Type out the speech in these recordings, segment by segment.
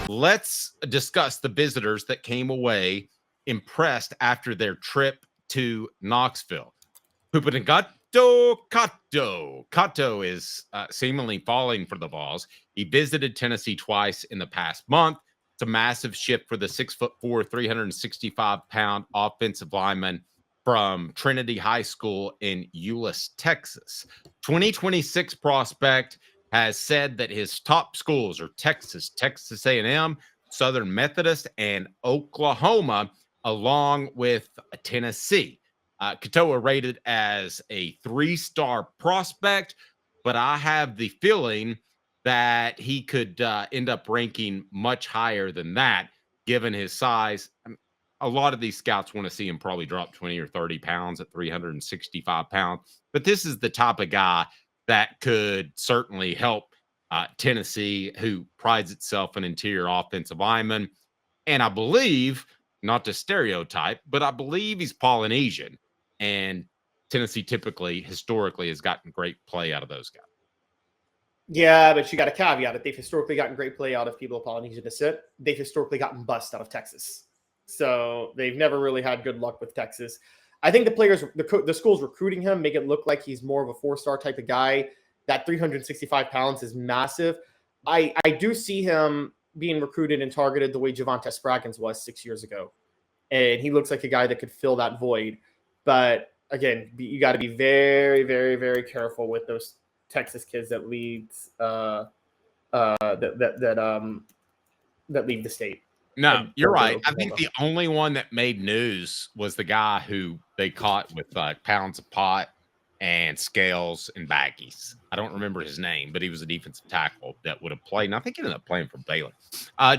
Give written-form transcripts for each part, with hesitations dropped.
let's discuss the visitors that came away impressed after their trip to Knoxville. Pupinagato Kato. Kato is seemingly falling for the Vols. He visited Tennessee twice in the past month. It's a massive shift for the 6'4", 365-pound offensive lineman from Trinity High School in Euless, Texas. 2026 prospect has said that his top schools are Texas A&M, Southern Methodist, and Oklahoma, along with Tennessee. Katoa rated as a 3-star prospect, but I have the feeling that he could end up ranking much higher than that, given his size. A lot of these scouts want to see him probably drop 20 or 30 pounds at 365 pounds. But this is the type of guy that could certainly help Tennessee, who prides itself on interior offensive lineman. And I believe, not to stereotype, but I believe he's Polynesian. And Tennessee typically, historically, has gotten great play out of those guys. Yeah, but you got to caveat it. They've historically gotten great play out of people of Polynesian descent. They've historically gotten bust out of Texas. So they've never really had good luck with Texas. I think the players, the schools recruiting him make it look like he's more of a 4-star type of guy. That 365 pounds is massive. I do see him being recruited and targeted the way Javonte Spraggins was 6 years ago. And he looks like a guy that could fill that void. But again, you got to be very, very, very careful with those Texas kids that leave that leave the state. No, you're right. I think the only one that made news was the guy who they caught with pounds of pot and scales and baggies. I don't remember his name, but he was a defensive tackle that would have played. And I think he ended up playing for Baylor.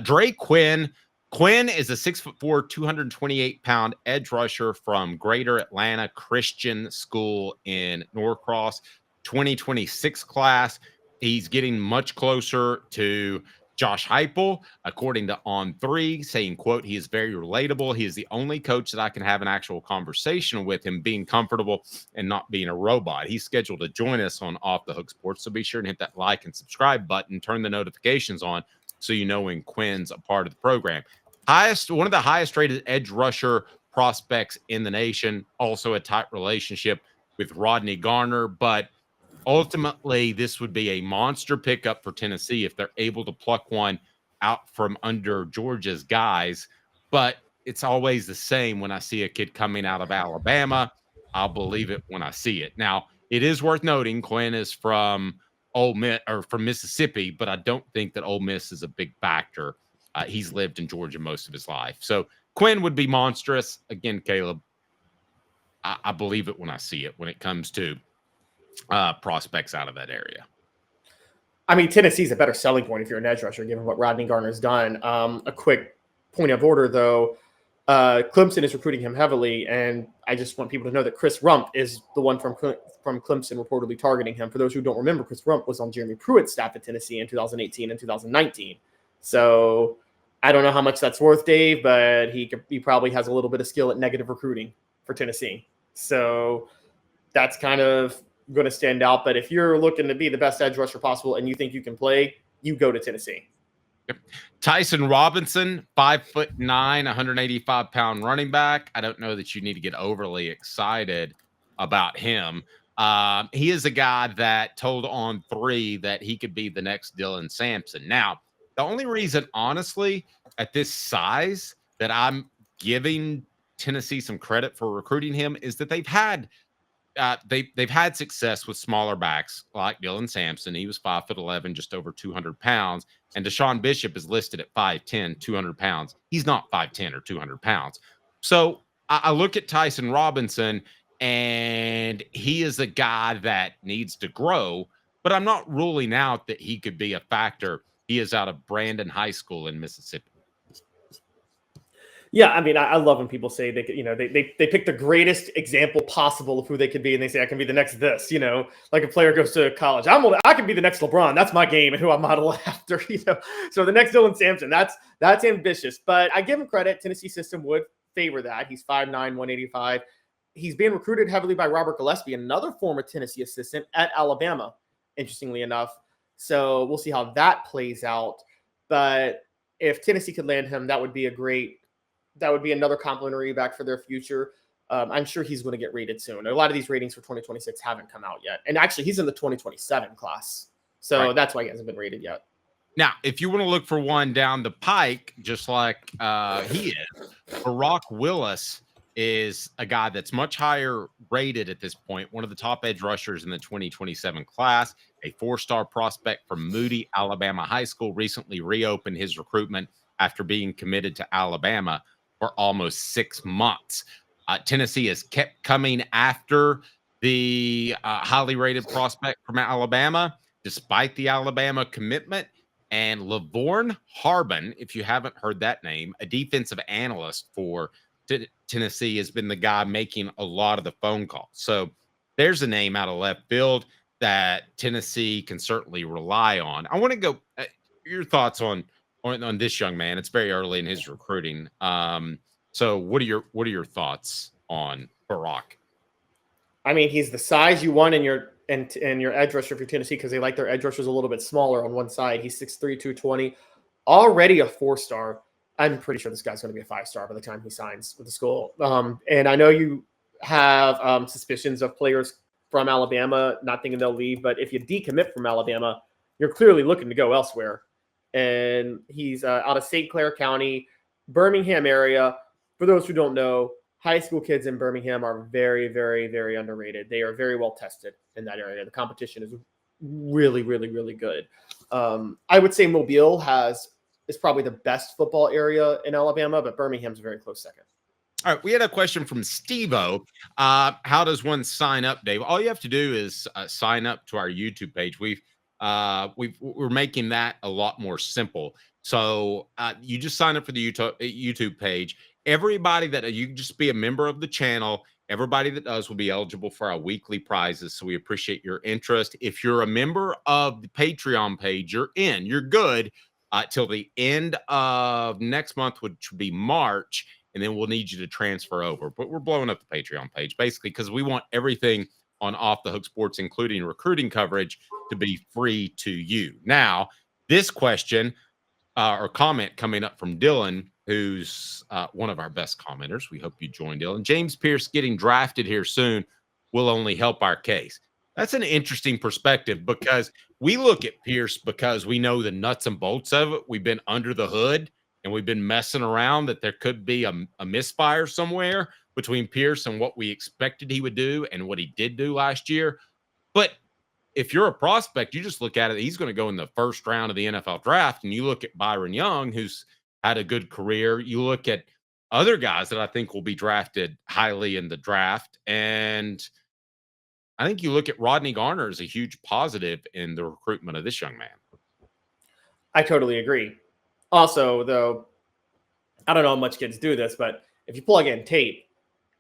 Dre Quinn. Quinn is a 6'4", 228-pound edge rusher from Greater Atlanta Christian School in Norcross. 2026 class. He's getting much closer to Josh Heupel, according to On3, saying, quote, he is very relatable. He is the only coach that I can have an actual conversation with him, being comfortable and not being a robot. He's scheduled to join us on Off the Hook Sports, so be sure to hit that like and subscribe button, turn the notifications on so you know when Quinn's a part of the program. One of the highest rated edge rusher prospects in the nation, also a tight relationship with Rodney Garner, but ultimately, this would be a monster pickup for Tennessee if they're able to pluck one out from under Georgia's guys. But it's always the same when I see a kid coming out of Alabama. I'll believe it when I see it. Now, it is worth noting Quinn is from Ole Miss or from Mississippi, but I don't think that Ole Miss is a big factor. He's lived in Georgia most of his life. So Quinn would be monstrous. Again, Caleb, I believe it when I see it when it comes to prospects out of that area. I mean, Tennessee's a better selling point if you're an edge rusher, given what Rodney Garner's done. A quick point of order, though. Clemson is recruiting him heavily, and I just want people to know that Chris Rump is the one from Clemson reportedly targeting him. For those who don't remember, Chris Rump was on Jeremy Pruitt's staff at Tennessee in 2018 and 2019. So I don't know how much that's worth, Dave, but he probably has a little bit of skill at negative recruiting for Tennessee. So that's kind of going to stand out. But if you're looking to be the best edge rusher possible and you think you can play, you go to Tennessee. Yep. Tyson Robinson, 5'9", 185-pound running back. I don't know that you need to get overly excited about him. He is a guy that told On3 that he could be the next Dylan Sampson. Now, the only reason, honestly, at this size that I'm giving Tennessee some credit for recruiting him is that they've had success with smaller backs like Dylan Sampson. He was 5'11", just over 200 pounds. And Deshaun Bishop is listed at 5'10", 200 pounds. He's not 5'10" or 200 pounds. So I look at Tyson Robinson, and he is a guy that needs to grow, but I'm not ruling out that he could be a factor. He is out of Brandon High School in Mississippi. Yeah, I mean, I love when people say they pick the greatest example possible of who they could be, and they say I can be the next this. Like a player goes to college, I can be the next LeBron. That's my game and who I model after. So the next Dylan Sampson, that's ambitious, but I give him credit. Tennessee system would favor that. He's 5'9", 185. He's being recruited heavily by Robert Gillespie, another former Tennessee assistant at Alabama. Interestingly enough, so we'll see how that plays out, but. if Tennessee could land him, that would be another complimentary back for their future. I'm sure he's going to get rated soon. A lot of these ratings for 2026 haven't come out yet. And actually, he's in the 2027 class. So that's why he hasn't been rated yet. Now, if you want to look for one down the pike, just like he is, Barack Willis is a guy that's much higher rated at this point, one of the top edge rushers in the 2027 class, a 4-star prospect from Moody, Alabama High School, recently reopened his recruitment after being committed to Alabama for almost 6 months. Tennessee has kept coming after the highly rated prospect from Alabama, despite the Alabama commitment. And Lavorne Harbin, if you haven't heard that name, a defensive analyst for Tennessee, has been the guy making a lot of the phone calls. So there's a name out of left field that Tennessee can certainly rely on. I want to go your thoughts on this young man. It's very early in his recruiting. So what are your thoughts on Barack? I mean, he's the size you want in your edge rusher for Tennessee, because they like their edge rushers a little bit smaller on one side. He's 6'3", 220, already a 4-star. I'm pretty sure this guy's going to be a 5-star by the time he signs with the school. And I know you have suspicions of players from Alabama not thinking they'll leave, but if you decommit from Alabama, you're clearly looking to go elsewhere. And he's out of St. Clair County, Birmingham area. For those who don't know, high school kids in Birmingham are very, very, very underrated. They are very well tested in that area. The competition is really, really, really good. I would say Mobile is probably the best football area in Alabama, but Birmingham's a very close second. All right, we had a question from Steve-O. How does one sign up, Dave? All you have to do is sign up to our YouTube page. We're making that a lot more simple. So you just sign up for the YouTube page. Everybody that you can just be a member of the channel. Everybody that does will be eligible for our weekly prizes. So we appreciate your interest. If you're a member of the Patreon page, you're good till the end of next month, which would be March. And then we'll need you to transfer over. But we're blowing up the Patreon page basically because we want everything on Off the Hook Sports, including recruiting coverage, to be free to you. Now, this question or comment coming up from Dylan, who's one of our best commenters. We hope you join, Dylan. James Pierce getting drafted here soon will only help our case. That's an interesting perspective because we look at Pierce because we know the nuts and bolts of it. We've been under the hood and we've been messing around that there could be a misfire somewhere between Pierce and what we expected he would do and what he did do last year. But if you're a prospect, you just look at it. He's going to go in the first round of the NFL draft. And you look at Byron Young, who's had a good career. You look at other guys that I think will be drafted highly in the draft. And I think you look at Rodney Garner as a huge positive in the recruitment of this young man. I totally agree. Also, though, I don't know how much kids do this, but if you plug in tape,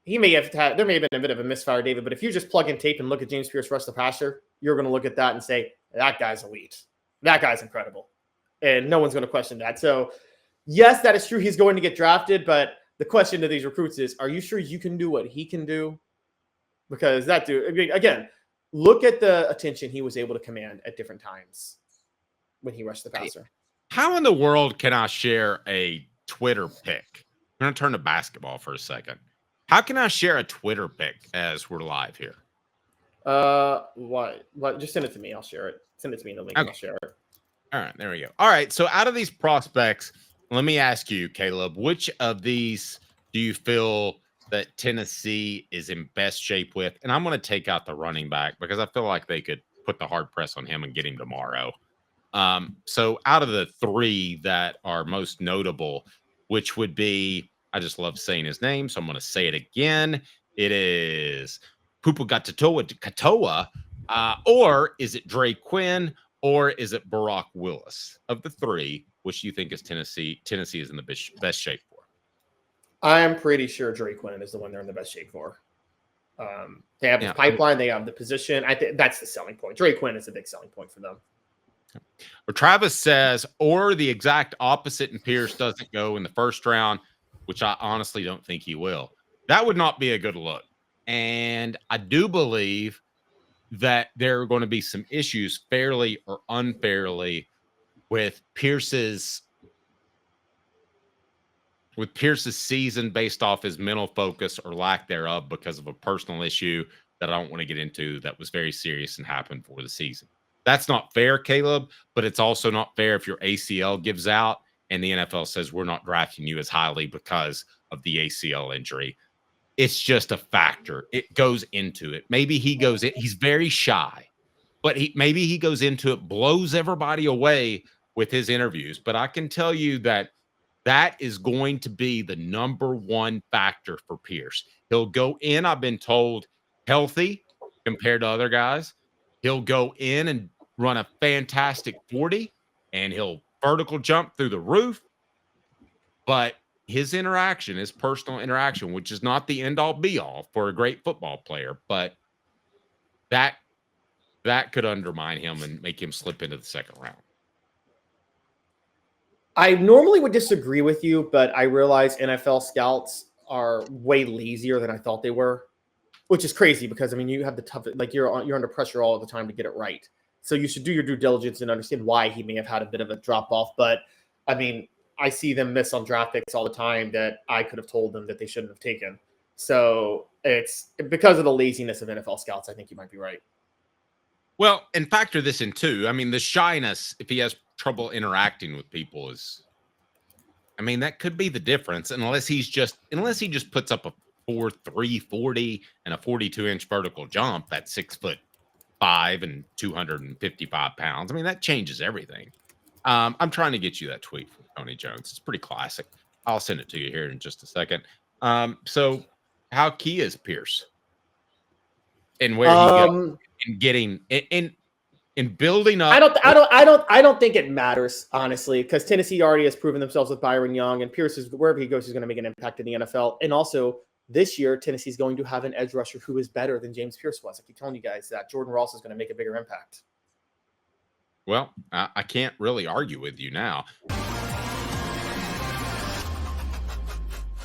there may have been a bit of a misfire, David, but if you just plug in tape and look at James Pierce rush the passer, you're going to look at that and say, that guy's elite. That guy's incredible. And no one's going to question that. So, yes, that is true. He's going to get drafted, but the question to these recruits is, are you sure you can do what he can do? Because that dude, again, look at the attention he was able to command at different times when he rushed the passer. How in the world can I share a Twitter pic? I'm going to turn to basketball for a second. How can I share a Twitter pic as we're live here? What? Just send it to me. I'll share it. Send it to me in the link. Okay. I'll share it. All right, there we go. All right, so out of these prospects, let me ask you, Caleb, which of these do you feel that Tennessee is in best shape with? And I'm going to take out the running back because I feel like they could put the hard press on him and get him tomorrow. So out of the three that are most notable, which would be, I just love saying his name, so I'm going to say it again. It is Pupu Katoa, or is it Dre Quinn, or is it Barack Willis? Of the three, which do you think is Tennessee is in the best shape for? I am pretty sure Dre Quinn is the one they're in the best shape for. They have the pipeline, they have the position. I think that's the selling point. Dre Quinn is a big selling point for them. Or Travis says, or the exact opposite, and Pierce doesn't go in the first round, which I honestly don't think he will. That would not be a good look. And I do believe that there are going to be some issues, fairly or unfairly, with Pierce's with Pierce's season based off his mental focus or lack thereof because of a personal issue that I don't want to get into that was very serious and happened for the season. That's not fair, Caleb, but it's also not fair if your ACL gives out and the NFL says we're not drafting you as highly because of the ACL injury. It's just a factor. It goes into it. Maybe he goes in, he's very shy, but maybe he goes into it, blows everybody away with his interviews. But I can tell you that that is going to be the number one factor for Pierce. He'll go in, I've been told, healthy compared to other guys. He'll go in and run a fantastic 40, and he'll vertical jump through the roof. But his interaction, his personal interaction, which is not the end all be all for a great football player, but that could undermine him and make him slip into the second round. I normally would disagree with you, but I realize NFL scouts are way lazier than I thought they were, which is crazy because, I mean, you have the tough, like you're under pressure all the time to get it right. So you should do your due diligence and understand why he may have had a bit of a drop off. But I mean, I see them miss on draft picks all the time that I could have told them that they shouldn't have taken. So it's because of the laziness of NFL scouts. I think you might be right. Well, and factor this in too. I mean, the shyness, if he has trouble interacting with people, I mean, that could be the difference unless he just puts up a 4.3 40 and a 42-inch vertical jump at 6'5" and 255 pounds. I mean, that changes everything. I'm trying to get you that tweet from Tony Jones. It's pretty classic. I'll send it to you here in just a second. So how key is Pierce and where he goes in getting in building up? I don't think it matters, honestly, because Tennessee already has proven themselves with Byron Young, and Pierce is wherever he goes, he's going to make an impact in the NFL. And also this year, Tennessee's going to have an edge rusher who is better than James Pierce was. I keep telling you guys that Jordan Ross is going to make a bigger impact. Well, I can't really argue with you now.